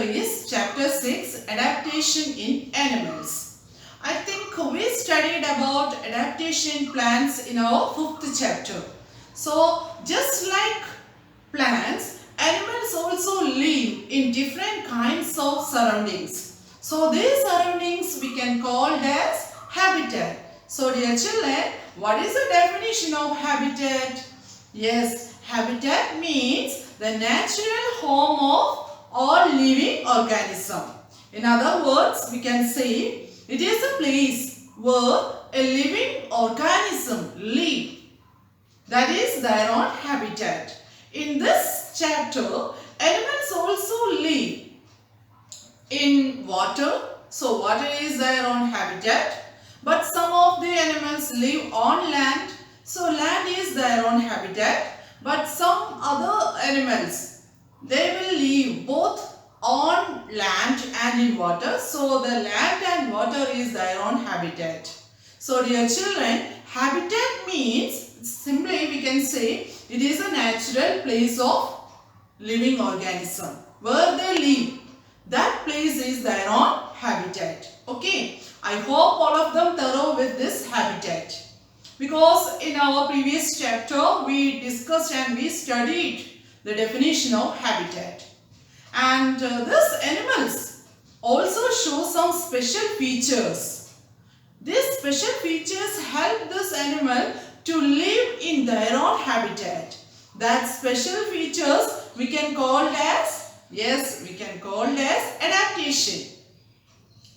is chapter 6, adaptation in animals. I think we studied about adaptation plants in our 5th chapter. So just like plants, animals also live in different kinds of surroundings. So these surroundings we can call as habitat. So dear children, what is the definition of habitat? Yes, habitat means the natural home of all living organism. In other words, we can say it is a place where a living organism live. That is their own habitat. In this chapter, animals also live in water. So water is their own habitat. But some of the animals live on land. So land is their own habitat. But some other animals, they will live both on land and in water. So the land and water is their own habitat. So dear children, habitat means simply we can say it is a natural place of living organism where they live. That place is their own habitat. Okay, I hope all of them thorough with this habitat. Because in our previous chapter we discussed and we studied the definition of habitat. And these animals also show some special features. These special features help this animal to live in their own habitat. That special features we can call as, yes, we can call as adaptation.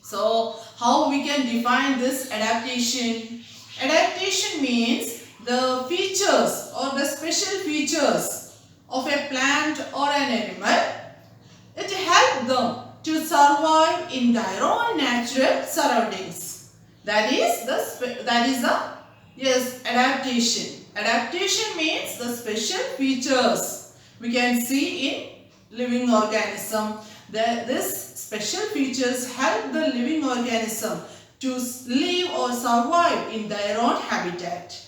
So how we can define this adaptation? Adaptation means the features or the special features of a plant or an animal. It helps them to survive in their own natural surroundings. That is the adaptation. Adaptation means the special features we can see in living organism. This special features help the living organism to live or survive in their own habitat.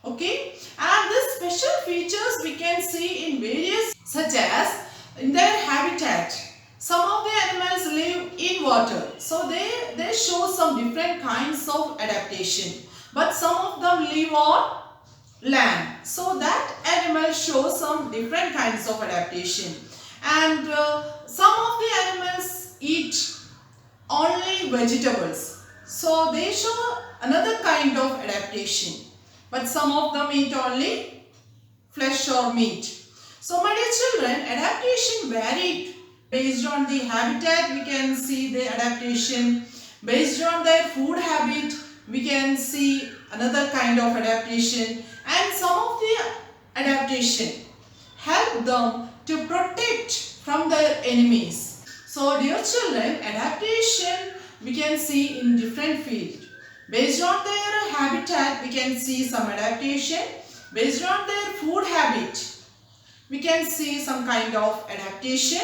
Okay, and these special features we can see in various, such as in their habitat. Some of the animals live in water, so they show some different kinds of adaptation. But some of them live on land, so that animal shows some different kinds of adaptation. And some of the animals eat only vegetables, so they show another kind of adaptation. But some of them eat only flesh or meat. So my dear children, adaptation varied. Based on the habitat we can see the adaptation. Based on their food habit we can see another kind of adaptation. And some of the adaptation help them to protect from their enemies. So dear children, adaptation we can see in different fields. Based on their habitat we can see some adaptation. Based on their food habit we can see some kind of adaptation.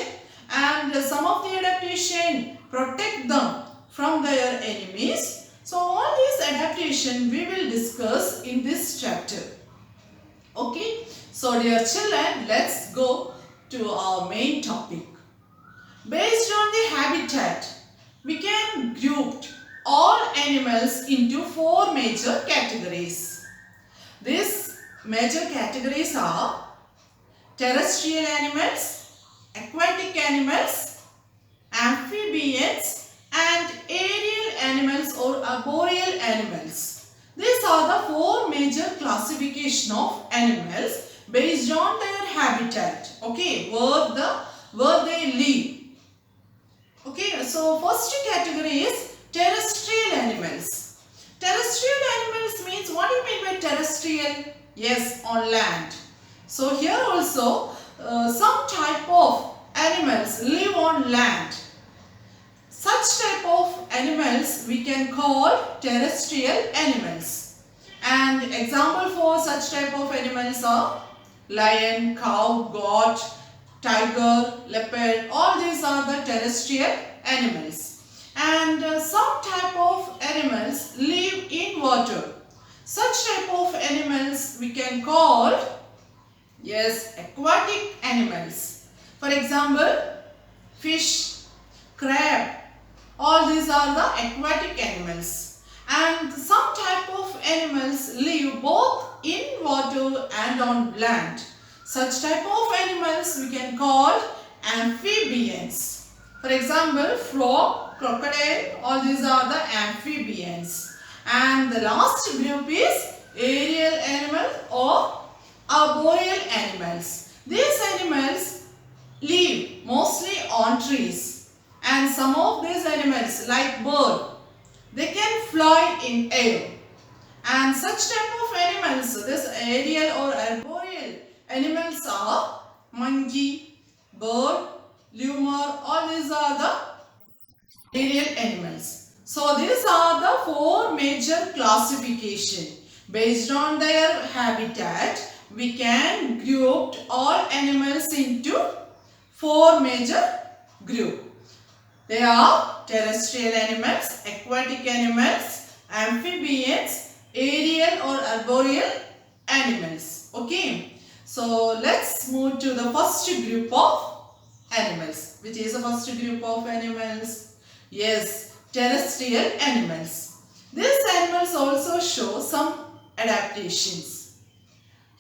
And some of the adaptation protect them from their enemies. So all these adaptation we will discuss in this chapter. Okay, so dear children, let's go to our main topic. Based on the habitat, we can group all animals into 4 major categories. These major categories are terrestrial animals, aquatic animals, amphibians, and aerial animals or arboreal animals. These are the 4 major classification of animals based on their habitat. Okay, where they live. Okay, so first category is terrestrial animals. Terrestrial animals means, what do you mean by terrestrial? Yes, on land. So here also some type of animals live on land. Such type of animals we can call terrestrial animals. And example for such type of animals are lion, cow, goat, tiger, leopard. All these are the terrestrial animals. And some type of animals live in water. Such type of animals we can call, yes, aquatic animals. For example, fish, crab. All these are the aquatic animals. And some type of animals live both in water and on land. Such type of animals we can call amphibians. For example, frog, crocodile, all these are the amphibians. And the last group is aerial animals or arboreal animals. These animals live mostly on trees, and some of these animals like bird, they can fly in air. And such type of animals, this aerial or arboreal animals are monkey, bird, lemur, all these are the aerial animals. So these are the four major classification. Based on their habitat, we can group all animals into four major groups. They are terrestrial animals, aquatic animals, amphibians, aerial or arboreal animals. Okay. So let's move to the first group of animals. Which is the first group of animals? Yes, terrestrial animals. These animals also show some adaptations.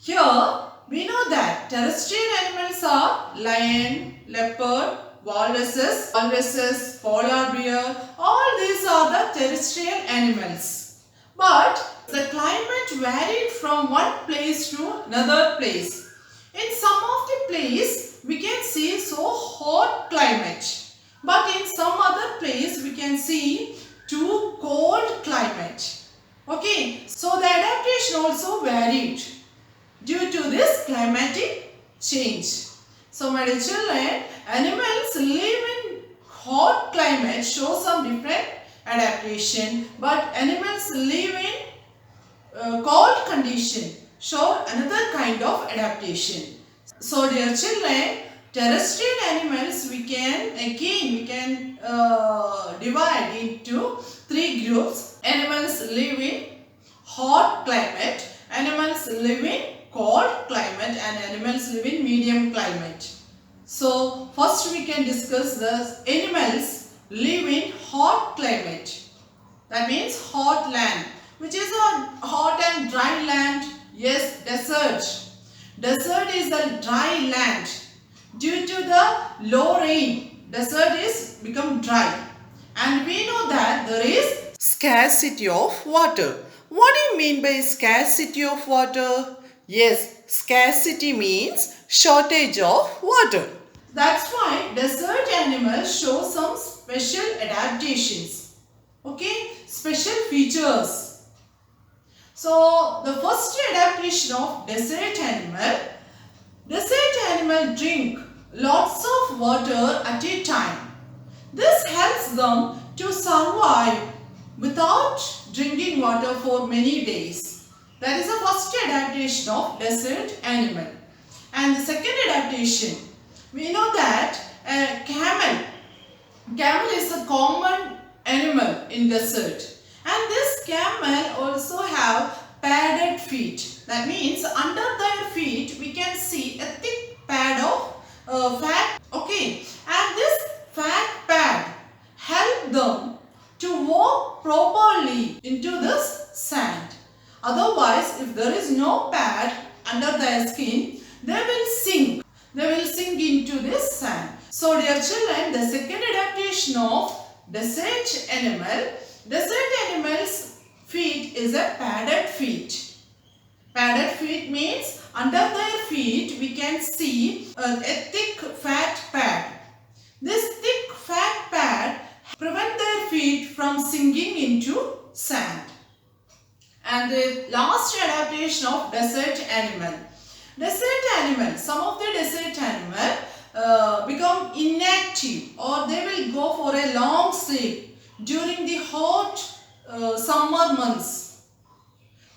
Here we know that terrestrial animals are lion, leopard, walruses, polar bear, all these are the terrestrial animals. But the climate varied from one place to another place. In some of the place we can see so hot climate, but in some other place we can see too cold climate. Okay, so the adaptation also varied due to this climatic change. So my dear children, animals live in hot climate show some different adaptation, but animals live in cold condition show another kind of adaptation. So dear children, terrestrial animals we can divide into three groups. Animals live in hot climate, animals live in cold climate, and animals live in medium climate. So first we can discuss the animals live in hot climate. That means hot land. Which is a hot and dry land? Yes, desert. Desert is a dry land. Due to the low rain, desert is become dry. And we know that there is scarcity of water. What do you mean by scarcity of water? Yes, scarcity means shortage of water. That's why desert animals show some special adaptations. Okay, special features. So the first adaptation of desert animal drink lots of water at a time. This helps them to survive without drinking water for many days. That is the first adaptation of desert animal. And the second adaptation, we know that camel is a common animal in desert. And this camel also have padded feet. That means under their feet we can see a thick pad of fat. Okay, and this fat pad help them to walk properly into this sand. Otherwise, if there is no pad under their skin, they will sink. They will sink into this sand. So dear children, the second adaptation of desert animal's feet is a padded feet. Padded feet means under their feet we can see a thick fat pad. This thick fat pad prevent their feet from sinking into sand. And the last adaptation of desert animal. Some of the desert animal become inactive, or they will go for a long sleep during the hot summer months.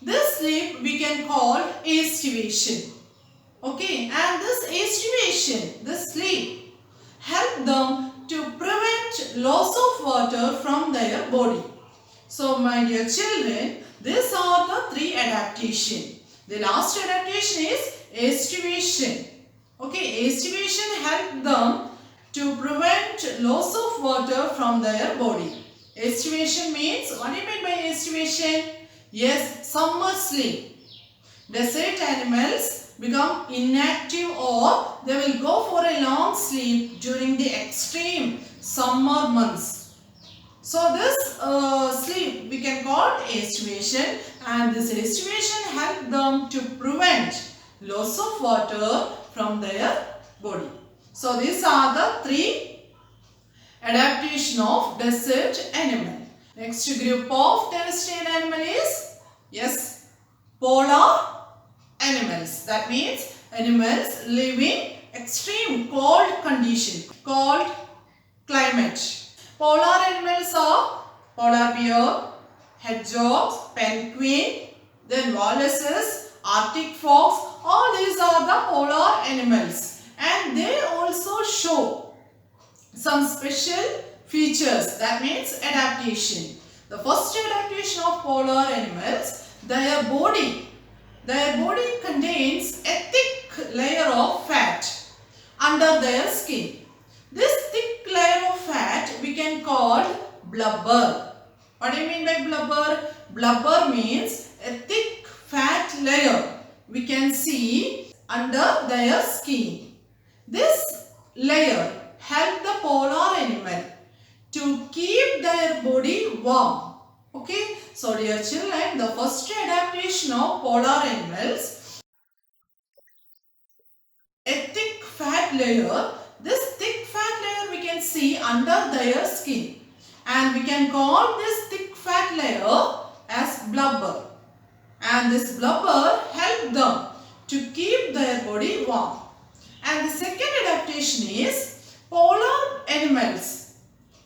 This sleep we can call aestivation. Okay, and this aestivation, this sleep, help them to prevent loss of water from their body. So my dear children, these are the three adaptations. The last adaptation is aestivation. Okay, aestivation help them to prevent loss of water from their body. Estivation means, what do you mean by estivation? Yes, summer sleep. Desert animals become inactive or they will go for a long sleep during the extreme summer months. So this sleep we can call estivation, and this estivation helps them to prevent loss of water from their body. So these are the three adaptation of desert animal. Next group of terrestrial animal is, yes, polar animals. That means animals live in extreme cold condition, cold climate. Polar animals are polar bear, hedgehogs, penguin, then walruses, Arctic fox. All these are the polar animals, and they also show some special features. That means adaptation. The first adaptation of polar animals, their body contains a thick layer of fat under their skin. This thick layer of fat we can call blubber. What do you mean by blubber? Blubber means a thick fat layer we can see under their skin. This layer help the polar animal to keep their body warm. Okay, so dear children, the first adaptation of polar animals, a thick fat layer. This thick fat layer we can see under their skin, and we can call this thick fat layer as blubber, and this blubber help them to keep their body warm. And the second adaptation is polar animals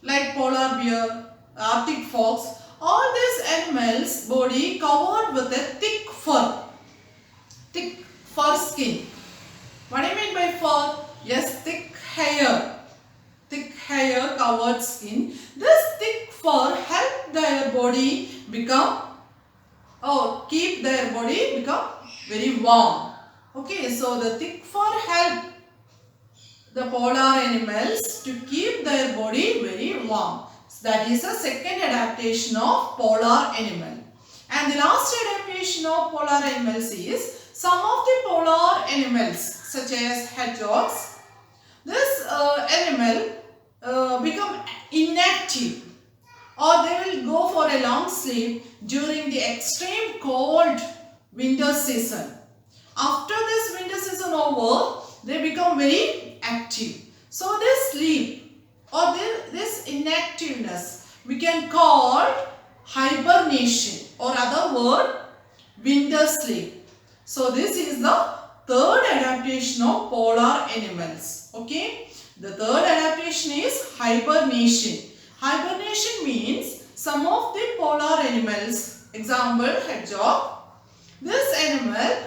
like polar bear, Arctic fox. All these animals' body covered with a thick fur skin. What do you mean by fur? Yes, thick hair covered skin. This thick fur help their body keep their body become very warm. Okay, so the thick fur help the polar animals to keep their body very warm. So that is the second adaptation of polar animal. And the last adaptation of polar animals is some of the polar animals such as hedgehogs. This animal become inactive, or they will go for a long sleep during the extreme cold winter season. After this winter season over, they become very active. So this sleep or this inactiveness we can call hibernation, or other word winter sleep. So this is the third adaptation of polar animals. Okay, the third adaptation is hibernation. Hibernation means some of the polar animals, example hedgehog, this animal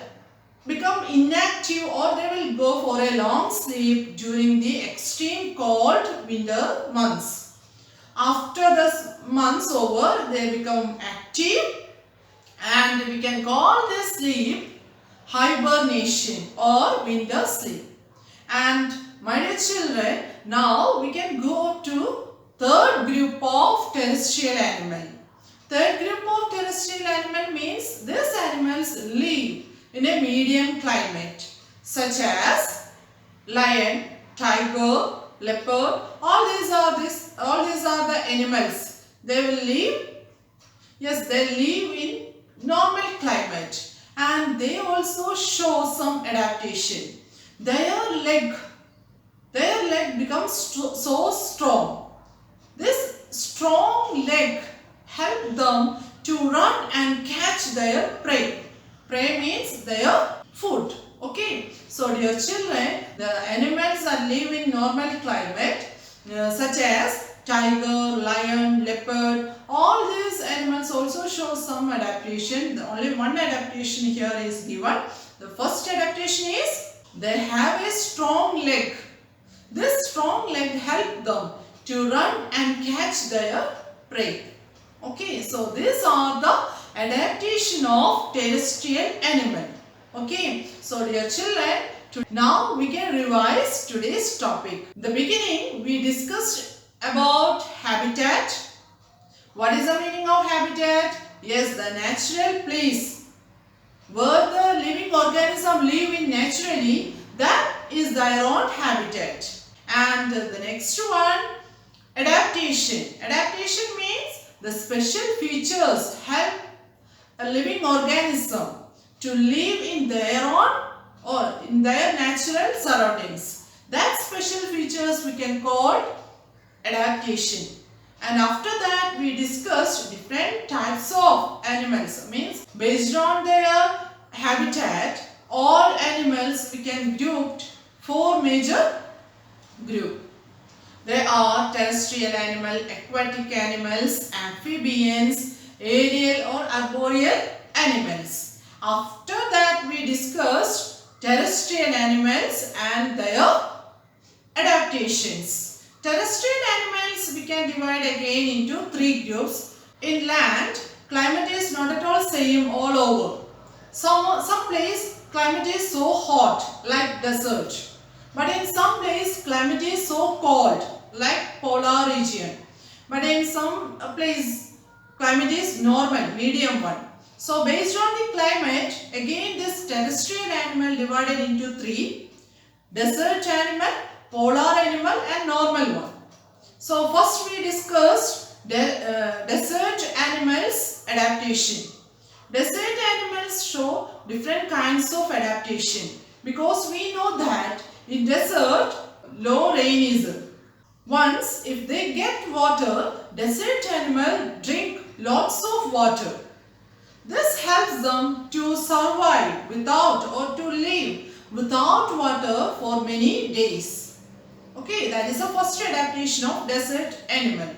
become inactive or they will go for a long sleep during the extreme cold winter months. After the months over, they become active, and we can call this sleep hibernation or winter sleep. And my dear children, now we can go to third group of terrestrial animal. Third group of terrestrial animal means these animals live in a medium climate, such as lion, tiger, leopard. All these are the animals. They will live. Yes, they live in normal climate, and they also show some adaptation. Their leg becomes so strong. This strong leg help them to run and catch their prey. Prey means their food. Okay. So dear children, the animals that live in normal climate such as tiger, lion, leopard, all these animals also show some adaptation. The only one adaptation here is given. The first adaptation is they have a strong leg. This strong leg help them to run and catch their prey. Okay, so these are the adaptation of terrestrial animal. Okay, so dear children, Now we can revise today's topic. In the beginning we discussed about habitat. What is the meaning of habitat? Yes, the natural place where the living organism live in naturally, that is their own habitat. And the next one, adaptation. Adaptation means the special features help a living organism to live in their own or in their natural surroundings. That special features we can call adaptation. And after that we discussed different types of animals. Means based on their habitat, all animals we can group 4 major groups. They are terrestrial animal, aquatic animals, amphibians, aerial or arboreal animals. After that we discussed terrestrial animals and their adaptations. Terrestrial animals we can divide again into 3 groups. In land, climate is not at all same all over. Some place climate is so hot like desert. But in some place climate is so cold like polar region. But in some place climate is normal, medium one. So based on the climate, again this terrestrial animal divided into 3. Desert animal, polar animal and normal one. So first we discussed desert animals adaptation. Desert animals show different kinds of adaptation because we know that in desert low rain is there. Once if they get water, desert animal drink lots of water. This helps them to survive without or to live without water for many days. Okay, that is the first adaptation of desert animal.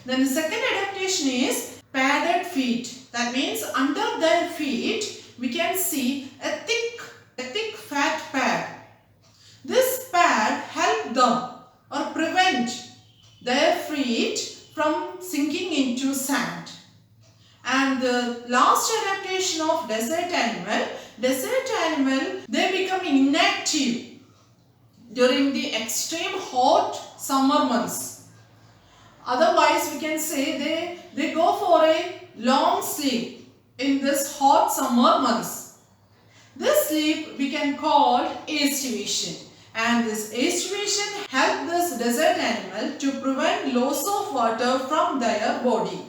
Then the second adaptation is padded feet. That means under their feet we can see a thick fat pad. This pad helps them or prevent their feet from sinking into sand. And the last adaptation of desert animal they become inactive during the extreme hot summer months. Otherwise we can say they go for a long sleep in this hot summer months. This sleep we can call aestivation, and this aestivation helps this desert animal to prevent loss of water from their body.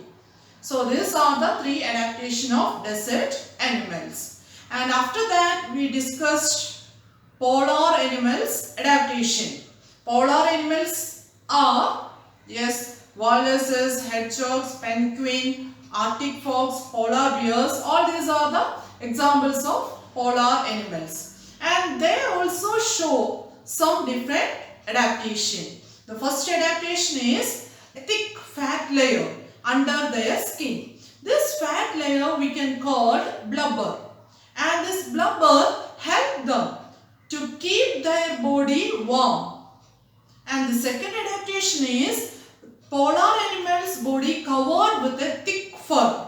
So these are the 3 adaptation of desert animals. And after that we discussed polar animals adaptation. Polar animals are, yes, walruses, hedgehogs, penguin, arctic fox, polar bears. All these are the examples of polar animals. And they also show some different adaptation. The first adaptation is a thick fat layer under their skin. This fat layer we can call blubber. And this blubber helps them to keep their body warm. And the second adaptation is polar animals' body covered with a thick fur.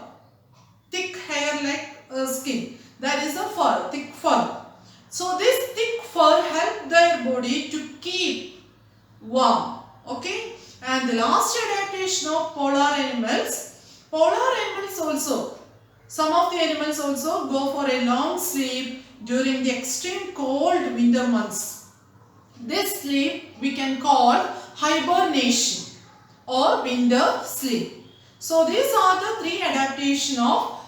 Thick hair like skin. That is a fur, thick fur. So this thick fur helps their body to keep warm. Okay. And the last adaptation of polar animals also, some of the animals also go for a long sleep during the extreme cold winter months. This sleep we can call hibernation or winter sleep. So these are the 3 adaptations of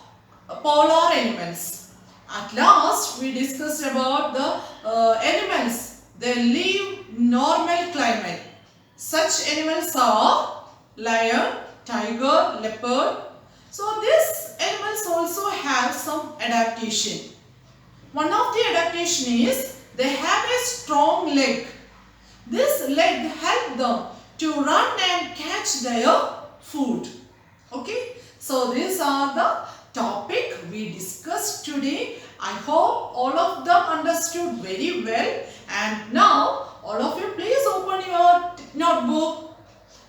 polar animals. At last we discussed about the animals. They live normal climate. Such animals are lion, tiger, leopard. So these animals also have some adaptation. One of the adaptation is they have a strong leg. This leg helps them to run and catch their food. Okay. So these are the topic we discussed today. I hope all of them understood very well. And now all of you please open your notebook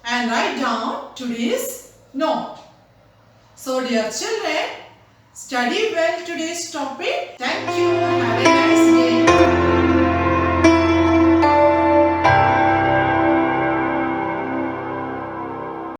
and write down today's note. So dear children, study well today's topic. Thank you.